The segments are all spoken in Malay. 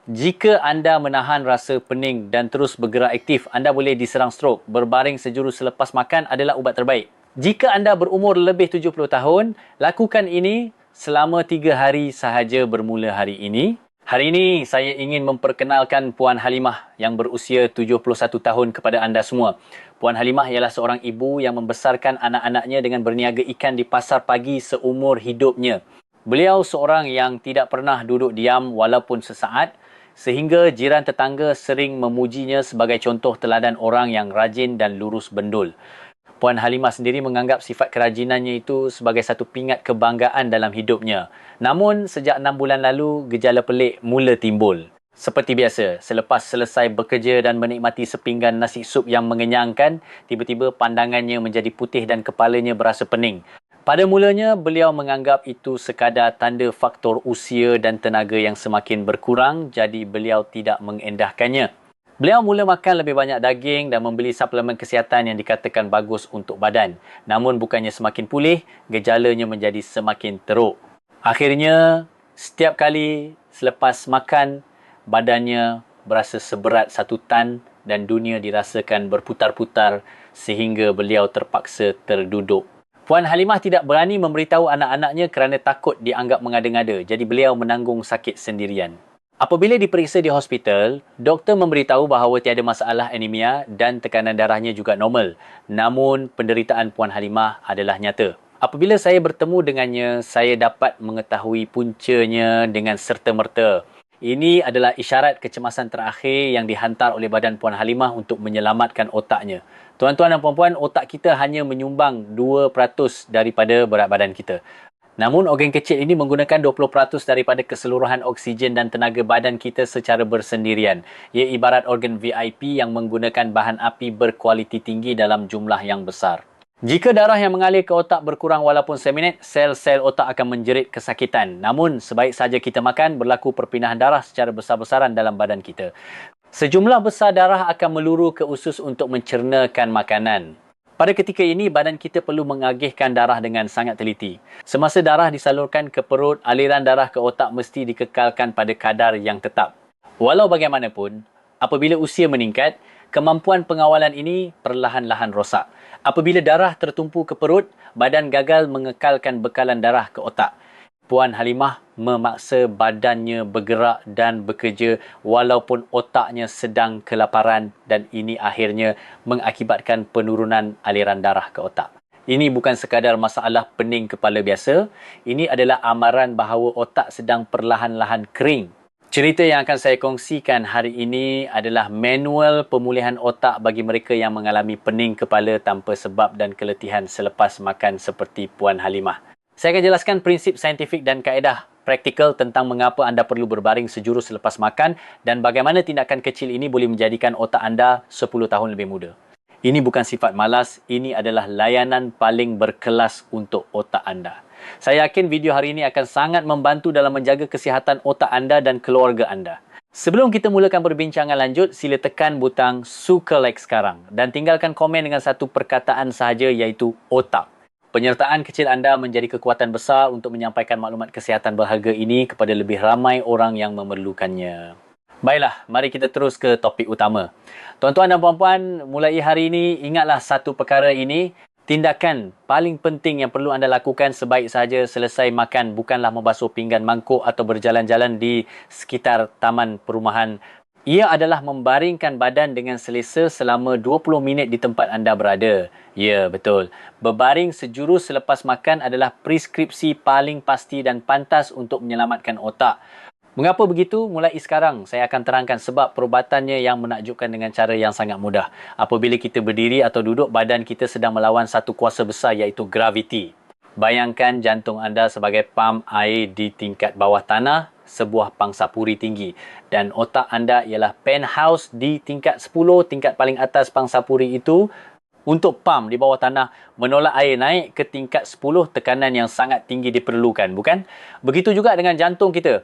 Jika anda menahan rasa pening dan terus bergerak aktif, anda boleh diserang strok. Berbaring sejuru selepas makan adalah ubat terbaik. Jika anda berumur lebih 70 tahun, lakukan ini selama 3 hari sahaja bermula hari ini. Hari ini saya ingin memperkenalkan Puan Halimah yang berusia 71 tahun kepada anda semua. Puan Halimah ialah seorang ibu yang membesarkan anak-anaknya dengan berniaga ikan di pasar pagi seumur hidupnya. Beliau seorang yang tidak pernah duduk diam walaupun sesaat, sehingga jiran tetangga sering memujinya sebagai contoh teladan orang yang rajin dan lurus bendul. Puan Halimah sendiri menganggap sifat kerajinannya itu sebagai satu pingat kebanggaan dalam hidupnya. Namun, sejak 6 bulan lalu, gejala pelik mula timbul. Seperti biasa, selepas selesai bekerja dan menikmati sepinggan nasi sup yang mengenyangkan, tiba-tiba pandangannya menjadi putih dan kepalanya berasa pening. Pada mulanya, beliau menganggap itu sekadar tanda faktor usia dan tenaga yang semakin berkurang, jadi beliau tidak mengendahkannya. Beliau mula makan lebih banyak daging dan membeli suplemen kesihatan yang dikatakan bagus untuk badan. Namun bukannya semakin pulih, gejalanya menjadi semakin teruk. Akhirnya, setiap kali selepas makan, badannya berasa seberat 1 tan dan dunia dirasakan berputar-putar sehingga beliau terpaksa terduduk. Puan Halimah tidak berani memberitahu anak-anaknya kerana takut dianggap mengada-ngada, jadi beliau menanggung sakit sendirian. Apabila diperiksa di hospital, doktor memberitahu bahawa tiada masalah anemia dan tekanan darahnya juga normal. Namun, penderitaan Puan Halimah adalah nyata. Apabila saya bertemu dengannya, saya dapat mengetahui puncanya dengan serta-merta. Ini adalah isyarat kecemasan terakhir yang dihantar oleh badan Puan Halimah untuk menyelamatkan otaknya. Tuan-tuan dan puan-puan, otak kita hanya menyumbang 2% daripada berat badan kita. Namun, organ kecil ini menggunakan 20% daripada keseluruhan oksigen dan tenaga badan kita secara bersendirian. Ia ibarat organ VIP yang menggunakan bahan api berkualiti tinggi dalam jumlah yang besar. Jika darah yang mengalir ke otak berkurang walaupun seminit, sel-sel otak akan menjerit kesakitan. Namun, sebaik saja kita makan, berlaku perpindahan darah secara besar-besaran dalam badan kita. Sejumlah besar darah akan meluru ke usus untuk mencernakan makanan. Pada ketika ini, badan kita perlu mengagihkan darah dengan sangat teliti. Semasa darah disalurkan ke perut, aliran darah ke otak mesti dikekalkan pada kadar yang tetap. Walau bagaimanapun, apabila usia meningkat, kemampuan pengawalan ini perlahan-lahan rosak. Apabila darah tertumpu ke perut, badan gagal mengekalkan bekalan darah ke otak. Puan Halimah memaksa badannya bergerak dan bekerja walaupun otaknya sedang kelaparan dan ini akhirnya mengakibatkan penurunan aliran darah ke otak. Ini bukan sekadar masalah pening kepala biasa, ini adalah amaran bahawa otak sedang perlahan-lahan kering. Cerita yang akan saya kongsikan hari ini adalah manual pemulihan otak bagi mereka yang mengalami pening kepala tanpa sebab dan keletihan selepas makan seperti Puan Halimah. Saya akan jelaskan prinsip saintifik dan kaedah praktikal tentang mengapa anda perlu berbaring sejuru selepas makan dan bagaimana tindakan kecil ini boleh menjadikan otak anda 10 tahun lebih muda. Ini bukan sifat malas, ini adalah layanan paling berkelas untuk otak anda. Saya yakin video hari ini akan sangat membantu dalam menjaga kesihatan otak anda dan keluarga anda. Sebelum kita mulakan perbincangan lanjut, sila tekan butang suka like sekarang dan tinggalkan komen dengan satu perkataan sahaja iaitu otak. Penyertaan kecil anda menjadi kekuatan besar untuk menyampaikan maklumat kesihatan berharga ini kepada lebih ramai orang yang memerlukannya. Baiklah, mari kita terus ke topik utama. Tuan-tuan dan puan-puan, mulai hari ini, ingatlah satu perkara ini. Tindakan paling penting yang perlu anda lakukan sebaik sahaja selesai makan bukanlah membasuh pinggan mangkuk atau berjalan-jalan di sekitar taman perumahan. Ia adalah membaringkan badan dengan selesa selama 20 minit di tempat anda berada. Ya, betul. Berbaring sejuru selepas makan adalah preskripsi paling pasti dan pantas untuk menyelamatkan otak. Mengapa begitu? Mulai sekarang, saya akan terangkan sebab perubatannya yang menakjubkan dengan cara yang sangat mudah. Apabila kita berdiri atau duduk, badan kita sedang melawan satu kuasa besar iaitu graviti. Bayangkan jantung anda sebagai pam air di tingkat bawah tanah, sebuah pangsapuri tinggi. Dan otak anda ialah penthouse di tingkat 10, tingkat paling atas pangsapuri itu. Untuk pam di bawah tanah menolak air naik ke tingkat 10, tekanan yang sangat tinggi diperlukan, bukan? Begitu juga dengan jantung kita.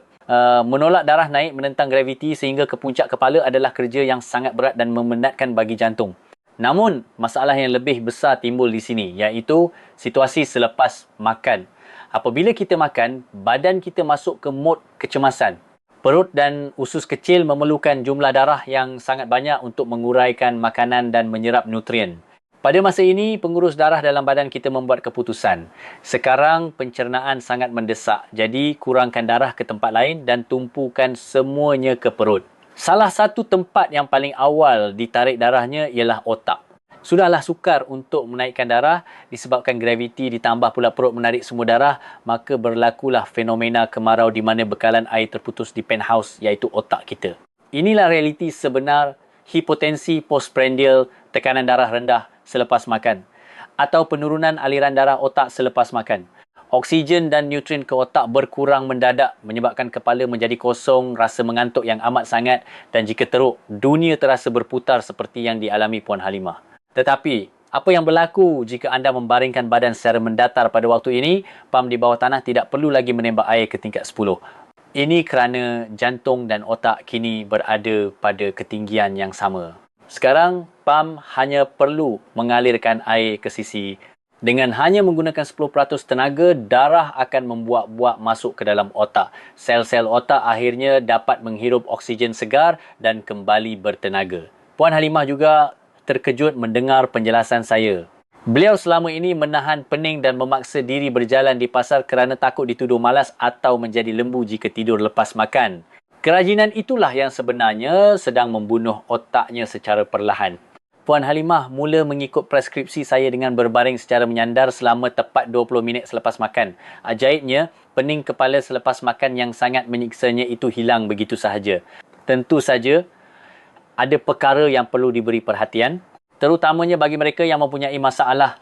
Menolak darah naik menentang graviti sehingga ke puncak kepala adalah kerja yang sangat berat dan memenatkan bagi jantung. Namun, masalah yang lebih besar timbul di sini, iaitu situasi selepas makan. Apabila kita makan, badan kita masuk ke mod kecemasan. Perut dan usus kecil memerlukan jumlah darah yang sangat banyak untuk menguraikan makanan dan menyerap nutrien. Pada masa ini, pengurus darah dalam badan kita membuat keputusan. Sekarang, pencernaan sangat mendesak. Jadi, kurangkan darah ke tempat lain dan tumpukan semuanya ke perut. Salah satu tempat yang paling awal ditarik darahnya ialah otak. Sudahlah sukar untuk menaikkan darah disebabkan graviti ditambah pula perut menarik semua darah, maka berlakulah fenomena kemarau di mana bekalan air terputus di penthouse iaitu otak kita. Inilah realiti sebenar hipotensi postprandial, tekanan darah rendah selepas makan, atau penurunan aliran darah otak selepas makan. Oksigen dan nutrien ke otak berkurang mendadak menyebabkan kepala menjadi kosong, rasa mengantuk yang amat sangat dan jika teruk, dunia terasa berputar seperti yang dialami Puan Halimah. Tetapi, apa yang berlaku jika anda membaringkan badan secara mendatar pada waktu ini, pam di bawah tanah tidak perlu lagi menembak air ke tingkat 10. Ini kerana jantung dan otak kini berada pada ketinggian yang sama. Sekarang, pam hanya perlu mengalirkan air ke sisi. Dengan hanya menggunakan 10% tenaga, darah akan membuak-buak masuk ke dalam otak. Sel-sel otak akhirnya dapat menghirup oksigen segar dan kembali bertenaga. Puan Halimah juga terkejut mendengar penjelasan saya. Beliau selama ini menahan pening dan memaksa diri berjalan di pasar kerana takut dituduh malas atau menjadi lembu jika tidur lepas makan. Kerajinan itulah yang sebenarnya sedang membunuh otaknya secara perlahan. Puan Halimah mula mengikut preskripsi saya dengan berbaring secara menyandar selama tepat 20 minit selepas makan. Ajaibnya, pening kepala selepas makan yang sangat menyiksanya itu hilang begitu sahaja. Tentu saja, ada perkara yang perlu diberi perhatian, terutamanya bagi mereka yang mempunyai masalah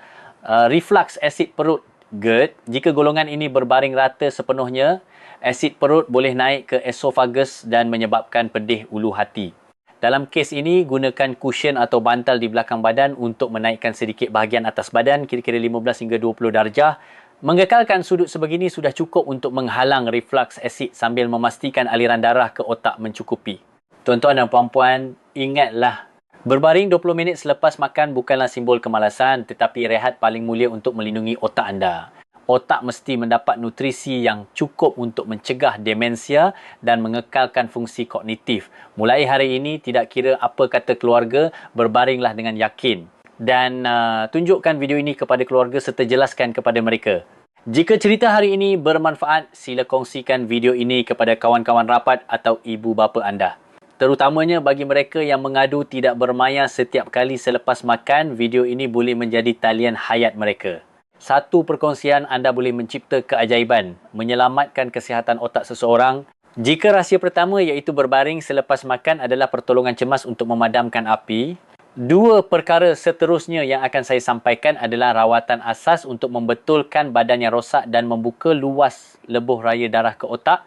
reflux asid perut GERD. Jika golongan ini berbaring rata sepenuhnya, asid perut boleh naik ke esofagus dan menyebabkan pedih ulu hati. Dalam kes ini, gunakan cushion atau bantal di belakang badan untuk menaikkan sedikit bahagian atas badan, kira-kira 15 hingga 20 darjah. Mengekalkan sudut sebegini sudah cukup untuk menghalang reflux asid sambil memastikan aliran darah ke otak mencukupi. Tuan-tuan dan puan-puan, ingatlah, berbaring 20 minit selepas makan bukanlah simbol kemalasan, tetapi rehat paling mulia untuk melindungi otak anda. Otak mesti mendapat nutrisi yang cukup untuk mencegah demensia dan mengekalkan fungsi kognitif. Mulai hari ini, tidak kira apa kata keluarga, berbaringlah dengan yakin. Dan tunjukkan video ini kepada keluarga serta jelaskan kepada mereka. Jika cerita hari ini bermanfaat, sila kongsikan video ini kepada kawan-kawan rapat atau ibu bapa anda. Terutamanya bagi mereka yang mengadu tidak bermaya setiap kali selepas makan, video ini boleh menjadi talian hayat mereka. Satu perkongsian anda boleh mencipta keajaiban, menyelamatkan kesihatan otak seseorang. Jika rahsia pertama iaitu berbaring selepas makan adalah pertolongan cemas untuk memadamkan api, dua perkara seterusnya yang akan saya sampaikan adalah rawatan asas untuk membetulkan badan yang rosak dan membuka luas lebuh raya darah ke otak.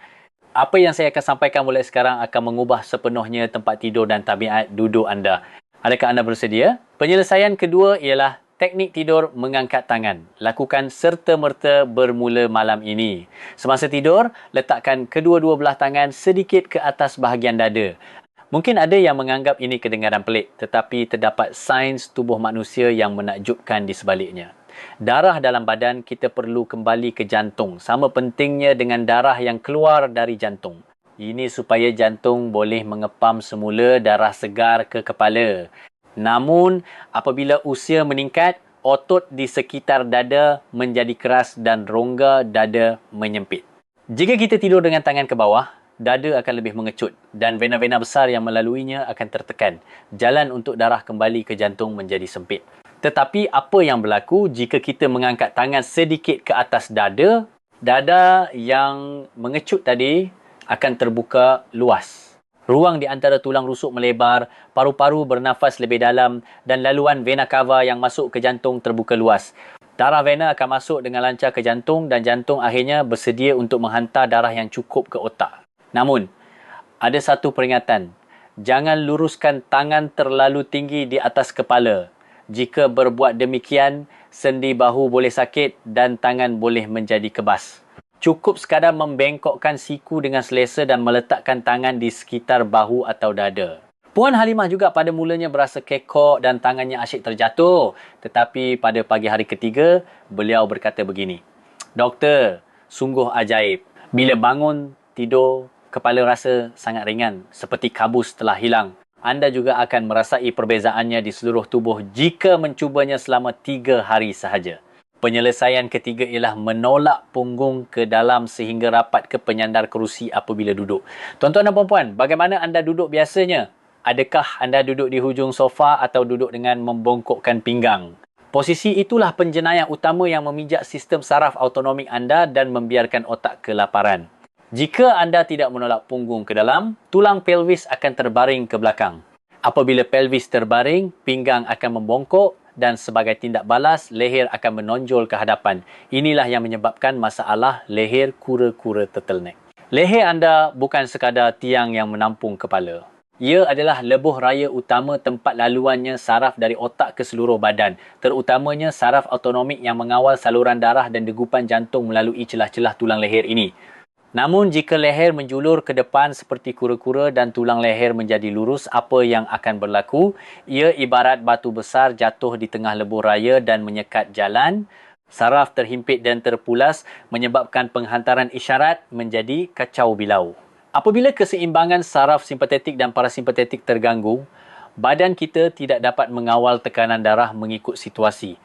Apa yang saya akan sampaikan mulai sekarang akan mengubah sepenuhnya tempat tidur dan tabiat duduk anda. Adakah anda bersedia? Penyelesaian kedua ialah teknik tidur mengangkat tangan. Lakukan serta-merta bermula malam ini. Semasa tidur, letakkan kedua-dua belah tangan sedikit ke atas bahagian dada. Mungkin ada yang menganggap ini kedengaran pelik, tetapi terdapat sains tubuh manusia yang menakjubkan di sebaliknya. Darah dalam badan kita perlu kembali ke jantung. Sama pentingnya dengan darah yang keluar dari jantung. Ini supaya jantung boleh mengepam semula darah segar ke kepala. Namun, apabila usia meningkat, otot di sekitar dada menjadi keras dan rongga dada menyempit. Jika kita tidur dengan tangan ke bawah, dada akan lebih mengecut dan vena-vena besar yang melaluinya akan tertekan. Jalan untuk darah kembali ke jantung menjadi sempit. Tetapi apa yang berlaku jika kita mengangkat tangan sedikit ke atas dada? Dada yang mengecut tadi akan terbuka luas. Ruang di antara tulang rusuk melebar, paru-paru bernafas lebih dalam dan laluan vena cava yang masuk ke jantung terbuka luas. Darah vena akan masuk dengan lancar ke jantung dan jantung akhirnya bersedia untuk menghantar darah yang cukup ke otak. Namun, ada satu peringatan. Jangan luruskan tangan terlalu tinggi di atas kepala. Jika berbuat demikian, sendi bahu boleh sakit dan tangan boleh menjadi kebas. Cukup sekadar membengkokkan siku dengan selesa dan meletakkan tangan di sekitar bahu atau dada. Puan Halimah juga pada mulanya berasa kekok dan tangannya asyik terjatuh. Tetapi pada pagi hari ketiga, beliau berkata begini, "Doktor, sungguh ajaib. Bila bangun tidur, kepala rasa sangat ringan seperti kabus telah hilang. Anda juga akan merasai perbezaannya di seluruh tubuh jika mencubanya selama 3 hari sahaja. Penyelesaian ketiga ialah menolak punggung ke dalam sehingga rapat ke penyandar kerusi apabila duduk. Tuan-tuan dan puan-puan, bagaimana anda duduk biasanya? Adakah anda duduk di hujung sofa atau duduk dengan membongkokkan pinggang? Posisi itulah penjenayah utama yang memijak sistem saraf autonomik anda dan membiarkan otak kelaparan. Jika anda tidak menolak punggung ke dalam, tulang pelvis akan terbaring ke belakang. Apabila pelvis terbaring, pinggang akan membongkok dan sebagai tindak balas, leher akan menonjol ke hadapan. Inilah yang menyebabkan masalah leher kura-kura turtleneck. Leher anda bukan sekadar tiang yang menampung kepala. Ia adalah lebuh raya utama tempat laluannya saraf dari otak ke seluruh badan, terutamanya saraf autonomik yang mengawal saluran darah dan degupan jantung melalui celah-celah tulang leher ini. Namun jika leher menjulur ke depan seperti kura-kura dan tulang leher menjadi lurus, apa yang akan berlaku? Ia ibarat batu besar jatuh di tengah lebuh raya dan menyekat jalan. Saraf terhimpit dan terpulas menyebabkan penghantaran isyarat menjadi kacau bilau. Apabila keseimbangan saraf simpatetik dan parasimpatetik terganggu, badan kita tidak dapat mengawal tekanan darah mengikut situasi.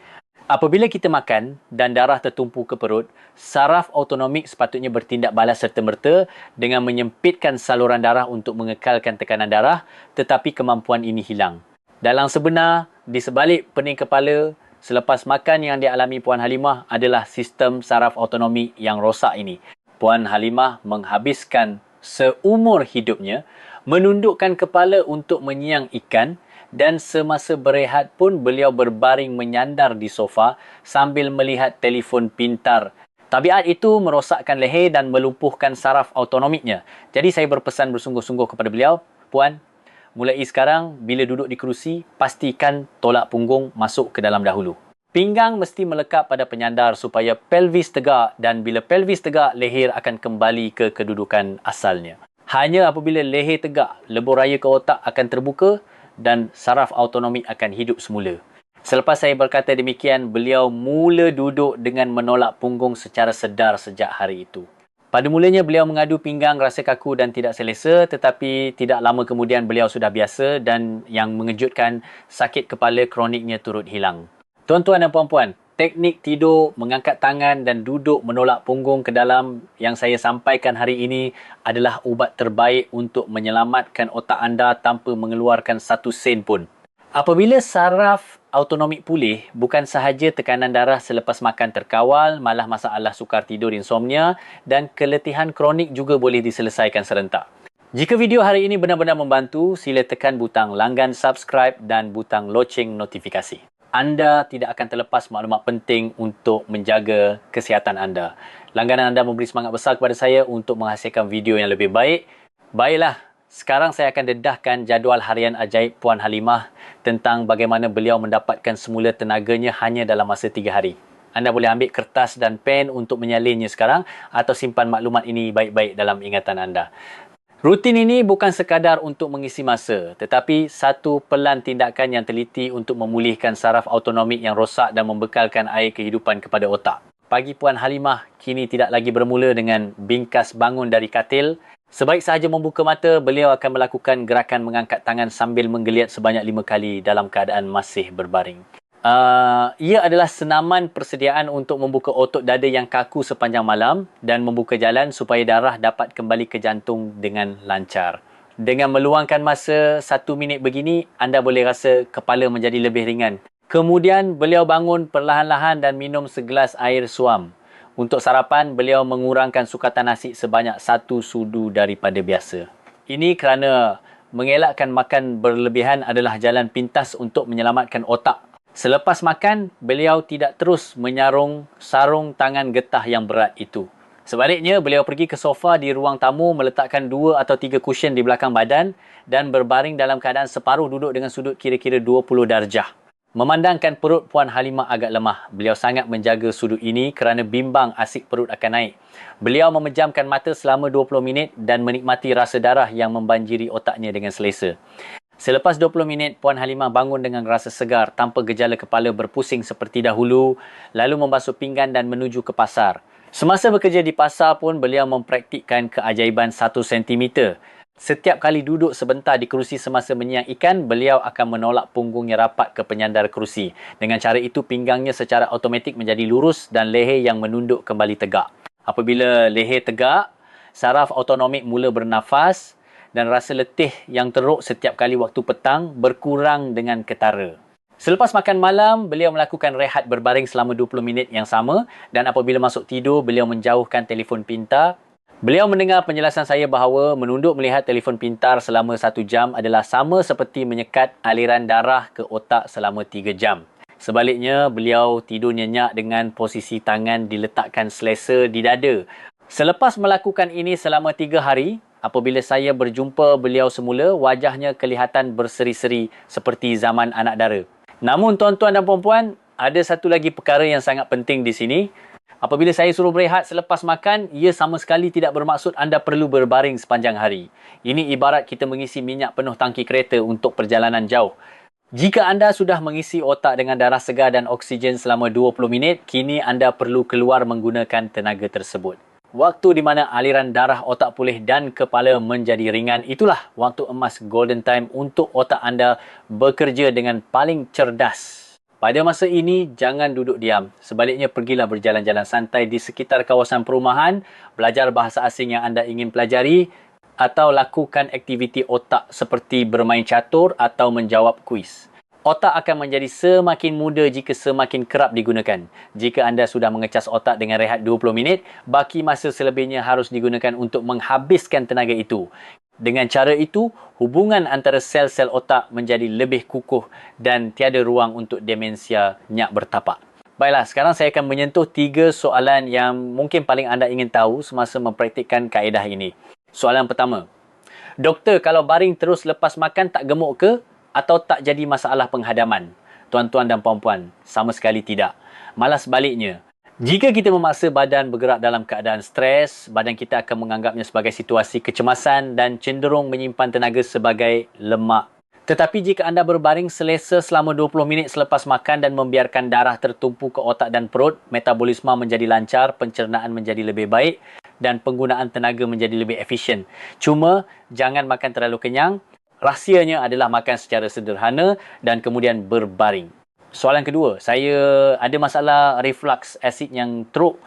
Apabila kita makan dan darah tertumpu ke perut, saraf autonomik sepatutnya bertindak balas serta-merta dengan menyempitkan saluran darah untuk mengekalkan tekanan darah, tetapi kemampuan ini hilang. Dalam sebenar, di sebalik pening kepala, selepas makan yang dialami Puan Halimah adalah sistem saraf autonomik yang rosak ini. Puan Halimah menghabiskan seumur hidupnya menundukkan kepala untuk menyiang ikan, dan semasa berehat pun beliau berbaring menyandar di sofa sambil melihat telefon pintar. Tabiat itu merosakkan leher dan melumpuhkan saraf autonomiknya. Jadi saya berpesan bersungguh-sungguh kepada beliau, Puan, mulai sekarang bila duduk di kerusi, pastikan tolak punggung masuk ke dalam dahulu. Pinggang mesti melekat pada penyandar supaya pelvis tegak, dan bila pelvis tegak, leher akan kembali ke kedudukan asalnya. Hanya apabila leher tegak, lebuh raya ke otak akan terbuka dan saraf autonomik akan hidup semula. Selepas saya berkata demikian, beliau mula duduk dengan menolak punggung secara sedar sejak hari itu. Pada mulanya beliau mengadu pinggang rasa kaku dan tidak selesa, tetapi tidak lama kemudian beliau sudah biasa dan yang mengejutkan, sakit kepala kroniknya turut hilang. Tuan-tuan dan puan-puan, teknik tidur, mengangkat tangan dan duduk menolak punggung ke dalam yang saya sampaikan hari ini adalah ubat terbaik untuk menyelamatkan otak anda tanpa mengeluarkan 1 sen pun. Apabila saraf autonomik pulih, bukan sahaja tekanan darah selepas makan terkawal, malah masalah sukar tidur, insomnia dan keletihan kronik juga boleh diselesaikan serentak. Jika video hari ini benar-benar membantu, sila tekan butang langgan subscribe dan butang loceng notifikasi. Anda tidak akan terlepas maklumat penting untuk menjaga kesihatan anda. Langganan anda memberi semangat besar kepada saya untuk menghasilkan video yang lebih baik. Baiklah, sekarang saya akan dedahkan jadual harian ajaib Puan Halimah tentang bagaimana beliau mendapatkan semula tenaganya hanya dalam masa 3 hari. Anda boleh ambil kertas dan pen untuk menyalinnya sekarang atau simpan maklumat ini baik-baik dalam ingatan anda. Rutin ini bukan sekadar untuk mengisi masa, tetapi satu pelan tindakan yang teliti untuk memulihkan saraf autonomik yang rosak dan membekalkan air kehidupan kepada otak. Pagi Puan Halimah kini tidak lagi bermula dengan bingkas bangun dari katil. Sebaik sahaja membuka mata, beliau akan melakukan gerakan mengangkat tangan sambil menggeliat sebanyak 5 kali dalam keadaan masih berbaring. Ia adalah senaman persediaan untuk membuka otot dada yang kaku sepanjang malam dan membuka jalan supaya darah dapat kembali ke jantung dengan lancar. Dengan meluangkan masa 1 minit begini, anda boleh rasa kepala menjadi lebih ringan. Kemudian beliau bangun perlahan-lahan dan minum segelas air suam. Untuk sarapan, beliau mengurangkan sukatan nasi sebanyak 1 sudu daripada biasa. Ini kerana mengelakkan makan berlebihan adalah jalan pintas untuk menyelamatkan otak. Selepas makan, beliau tidak terus menyarung sarung tangan getah yang berat itu. Sebaliknya, beliau pergi ke sofa di ruang tamu, meletakkan 2 atau 3 cushion di belakang badan dan berbaring dalam keadaan separuh duduk dengan sudut kira-kira 20 darjah. Memandangkan perut Puan Halimah agak lemah, beliau sangat menjaga sudut ini kerana bimbang asik perut akan naik. Beliau memejamkan mata selama 20 minit dan menikmati rasa darah yang membanjiri otaknya dengan selesa. Selepas 20 minit, Puan Halimah bangun dengan rasa segar tanpa gejala kepala berpusing seperti dahulu, lalu membasuh pinggan dan menuju ke pasar. Semasa bekerja di pasar pun beliau mempraktikkan keajaiban 1 sentimeter. Setiap kali duduk sebentar di kerusi semasa menyiang ikan, beliau akan menolak punggungnya rapat ke penyandar kerusi. Dengan cara itu, pinggangnya secara automatik menjadi lurus dan leher yang menunduk kembali tegak. Apabila leher tegak, saraf autonomik mula bernafas dan rasa letih yang teruk setiap kali waktu petang berkurang dengan ketara. Selepas makan malam, beliau melakukan rehat berbaring selama 20 minit yang sama dan apabila masuk tidur, beliau menjauhkan telefon pintar. Beliau mendengar penjelasan saya bahawa menunduk melihat telefon pintar selama 1 jam adalah sama seperti menyekat aliran darah ke otak selama 3 jam. Sebaliknya, beliau tidur nyenyak dengan posisi tangan diletakkan selesa di dada. Selepas melakukan ini selama 3 hari, apabila saya berjumpa beliau semula, wajahnya kelihatan berseri-seri seperti zaman anak dara. Namun tuan-tuan dan puan-puan, ada satu lagi perkara yang sangat penting di sini. Apabila saya suruh berehat selepas makan, ia sama sekali tidak bermaksud anda perlu berbaring sepanjang hari. Ini ibarat kita mengisi minyak penuh tangki kereta untuk perjalanan jauh. Jika anda sudah mengisi otak dengan darah segar dan oksigen selama 20 minit, kini anda perlu keluar menggunakan tenaga tersebut. Waktu di mana aliran darah otak pulih dan kepala menjadi ringan, itulah waktu emas golden time untuk otak anda bekerja dengan paling cerdas. Pada masa ini, jangan duduk diam. Sebaliknya, pergilah berjalan-jalan santai di sekitar kawasan perumahan, belajar bahasa asing yang anda ingin pelajari, atau lakukan aktiviti otak seperti bermain catur atau menjawab kuis. Otak akan menjadi semakin muda jika semakin kerap digunakan. Jika anda sudah mengecas otak dengan rehat 20 minit, baki masa selebihnya harus digunakan untuk menghabiskan tenaga itu. Dengan cara itu, hubungan antara sel-sel otak menjadi lebih kukuh dan tiada ruang untuk demensia nyak bertapak. Baiklah, sekarang saya akan menyentuh 3 soalan yang mungkin paling anda ingin tahu semasa mempraktikkan kaedah ini. Soalan pertama, doktor, kalau baring terus lepas makan tak gemuk ke atau tak jadi masalah penghadaman? Tuan-tuan dan puan-puan, sama sekali tidak. Malah sebaliknya. Jika kita memaksa badan bergerak dalam keadaan stres, badan kita akan menganggapnya sebagai situasi kecemasan dan cenderung menyimpan tenaga sebagai lemak. Tetapi jika anda berbaring selesa selama 20 minit selepas makan dan membiarkan darah tertumpu ke otak dan perut, metabolisme menjadi lancar, pencernaan menjadi lebih baik dan penggunaan tenaga menjadi lebih efisien. Cuma, jangan makan terlalu kenyang. Rahsianya adalah makan secara sederhana dan kemudian berbaring. Soalan kedua, saya ada masalah reflux asid yang teruk.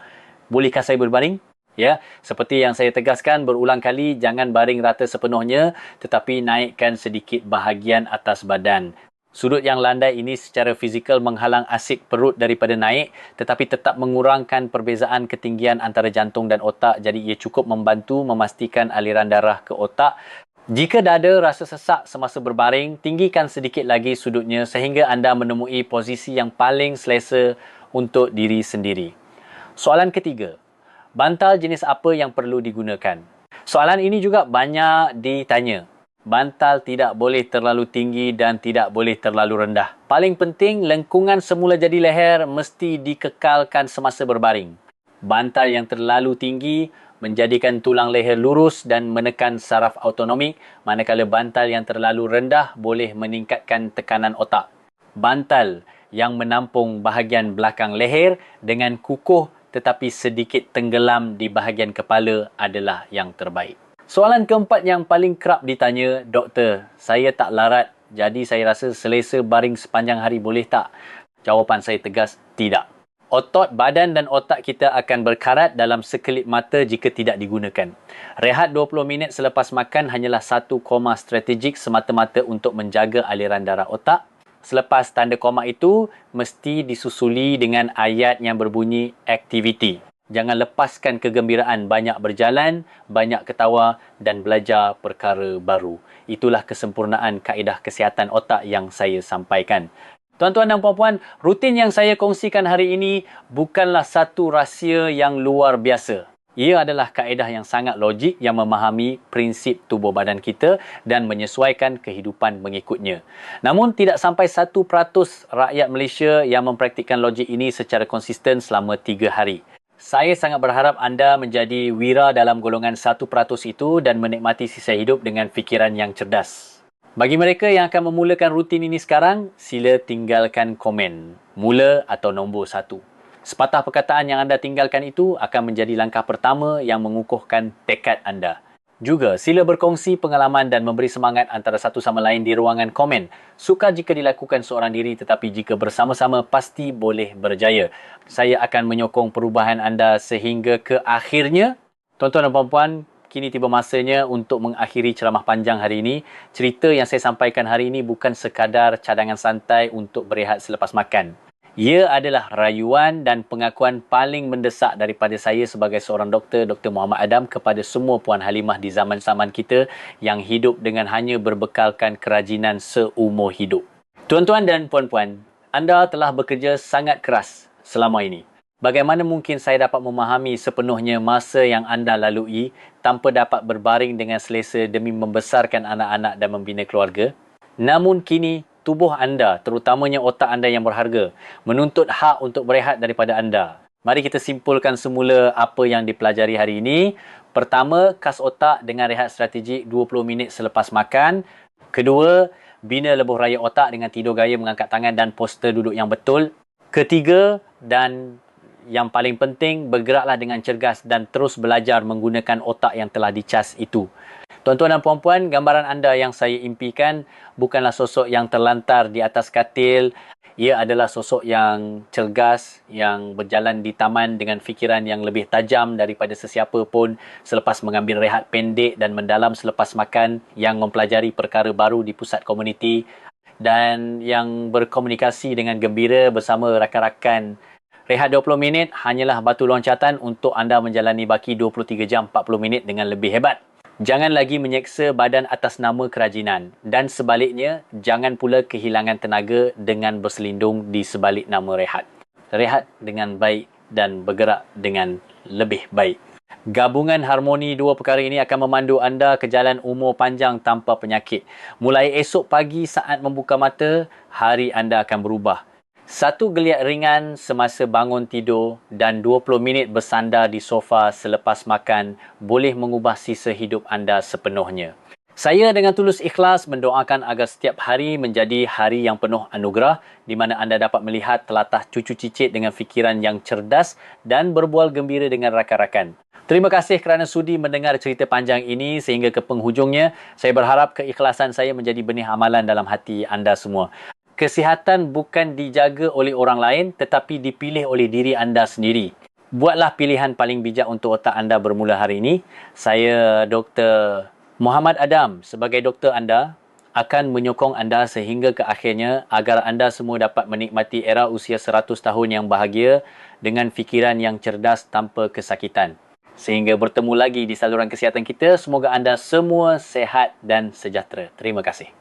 Bolehkah saya berbaring? Ya, seperti yang saya tegaskan berulang kali, jangan baring rata sepenuhnya tetapi naikkan sedikit bahagian atas badan. Sudut yang landai ini secara fizikal menghalang asid perut daripada naik tetapi tetap mengurangkan perbezaan ketinggian antara jantung dan otak, jadi ia cukup membantu memastikan aliran darah ke otak. Jika dada rasa sesak semasa berbaring, tinggikan sedikit lagi sudutnya sehingga anda menemui posisi yang paling selesa untuk diri sendiri. Soalan ketiga, bantal jenis apa yang perlu digunakan? Soalan ini juga banyak ditanya. Bantal tidak boleh terlalu tinggi dan tidak boleh terlalu rendah. Paling penting, lengkungan semula jadi leher mesti dikekalkan semasa berbaring. Bantal yang terlalu tinggi menjadikan tulang leher lurus dan menekan saraf autonomik, manakala bantal yang terlalu rendah boleh meningkatkan tekanan otak. Bantal yang menampung bahagian belakang leher dengan kukuh tetapi sedikit tenggelam di bahagian kepala adalah yang terbaik. Soalan keempat yang paling kerap ditanya, doktor, saya tak larat, jadi saya rasa selesa baring sepanjang hari, boleh tak? Jawapan saya tegas, tidak. Otot badan dan otak kita akan berkarat dalam sekelip mata jika tidak digunakan. Rehat 20 minit selepas makan hanyalah satu koma strategik semata-mata untuk menjaga aliran darah otak. Selepas tanda koma itu, mesti disusuli dengan ayat yang berbunyi aktiviti. Jangan lepaskan kegembiraan, banyak berjalan, banyak ketawa dan belajar perkara baru. Itulah kesempurnaan kaedah kesihatan otak yang saya sampaikan. Tuan-tuan dan puan-puan, rutin yang saya kongsikan hari ini bukanlah satu rahsia yang luar biasa. Ia adalah kaedah yang sangat logik yang memahami prinsip tubuh badan kita dan menyesuaikan kehidupan mengikutnya. Namun, tidak sampai 1% rakyat Malaysia yang mempraktikkan logik ini secara konsisten selama 3 hari. Saya sangat berharap anda menjadi wira dalam golongan 1% itu dan menikmati sisa hidup dengan fikiran yang cerdas. Bagi mereka yang akan memulakan rutin ini sekarang, sila tinggalkan komen. Mula atau nombor 1. Sepatah perkataan yang anda tinggalkan itu akan menjadi langkah pertama yang mengukuhkan tekad anda. Juga, sila berkongsi pengalaman dan memberi semangat antara satu sama lain di ruangan komen. Sukar jika dilakukan seorang diri, tetapi jika bersama-sama pasti boleh berjaya. Saya akan menyokong perubahan anda sehingga ke akhirnya. Tuan-tuan dan puan-puan, kini tiba masanya untuk mengakhiri ceramah panjang hari ini. Cerita yang saya sampaikan hari ini bukan sekadar cadangan santai untuk berehat selepas makan. Ia adalah rayuan dan pengakuan paling mendesak daripada saya sebagai seorang doktor, Dr. Muhammad Adam, kepada semua Puan Halimah di zaman-zaman kita yang hidup dengan hanya berbekalkan kerajinan seumur hidup. Tuan-tuan dan puan-puan, anda telah bekerja sangat keras selama ini. Bagaimana mungkin saya dapat memahami sepenuhnya masa yang anda lalui tanpa dapat berbaring dengan selesa demi membesarkan anak-anak dan membina keluarga? Namun kini, tubuh anda, terutamanya otak anda yang berharga, menuntut hak untuk berehat daripada anda. Mari kita simpulkan semula apa yang dipelajari hari ini. Pertama, kas otak dengan rehat strategik 20 minit selepas makan. Kedua, bina lebuh raya otak dengan tidur gaya mengangkat tangan dan postur duduk yang betul. Ketiga, dan yang paling penting, bergeraklah dengan cergas dan terus belajar menggunakan otak yang telah dicas itu. Tuan-tuan dan puan-puan, gambaran anda yang saya impikan bukanlah sosok yang terlantar di atas katil. Ia adalah sosok yang cergas, yang berjalan di taman dengan fikiran yang lebih tajam daripada sesiapa pun selepas mengambil rehat pendek dan mendalam selepas makan, yang mempelajari perkara baru di pusat komuniti dan yang berkomunikasi dengan gembira bersama rakan-rakan. Rehat 20 minit hanyalah batu loncatan untuk anda menjalani baki 23 jam 40 minit dengan lebih hebat. Jangan lagi menyeksa badan atas nama kerajinan dan sebaliknya, jangan pula kehilangan tenaga dengan berselindung di sebalik nama rehat. Rehat dengan baik dan bergerak dengan lebih baik. Gabungan harmoni dua perkara ini akan memandu anda ke jalan umur panjang tanpa penyakit. Mulai esok pagi saat membuka mata, hari anda akan berubah. Satu geliat ringan semasa bangun tidur dan 20 minit bersandar di sofa selepas makan boleh mengubah sisa hidup anda sepenuhnya. Saya dengan tulus ikhlas mendoakan agar setiap hari menjadi hari yang penuh anugerah di mana anda dapat melihat telatah cucu cicit dengan fikiran yang cerdas dan berbual gembira dengan rakan-rakan. Terima kasih kerana sudi mendengar cerita panjang ini sehingga ke penghujungnya. Saya berharap keikhlasan saya menjadi benih amalan dalam hati anda semua. Kesihatan bukan dijaga oleh orang lain tetapi dipilih oleh diri anda sendiri. Buatlah pilihan paling bijak untuk otak anda bermula hari ini. Saya Dr. Muhammad Adam sebagai doktor anda akan menyokong anda sehingga ke akhirnya agar anda semua dapat menikmati era usia 100 tahun yang bahagia dengan fikiran yang cerdas tanpa kesakitan. Sehingga bertemu lagi di saluran kesihatan kita, semoga anda semua sehat dan sejahtera. Terima kasih.